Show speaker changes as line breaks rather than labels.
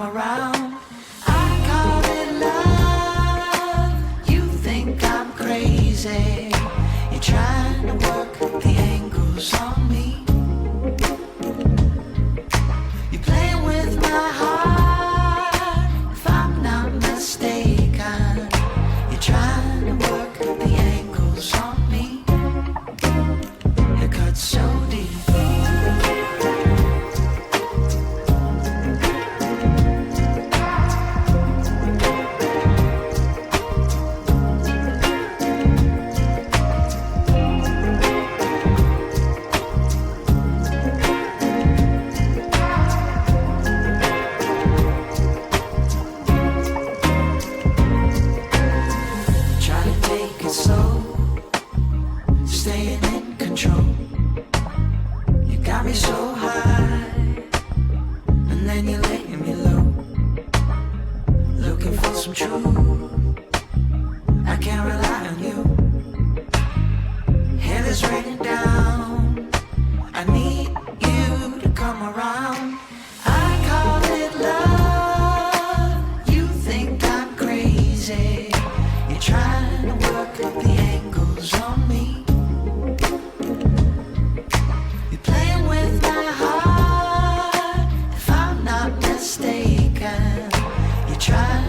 around. I call it love. You think I'm crazy. You're trying to work the angles on me. You're playing with my heart. If I'm not mistaken, you're trying to work the angles on me. It cuts so deep. Try to take it slow, staying in control. You got me so high, and then you're letting me low. Looking for some truth, I can't rely on you. Hell is raining down, I need you to come around. I call it love. You think I'm crazy. You're trying to work the angles on me. You're playing with my heart. If I'm not mistaken, you're trying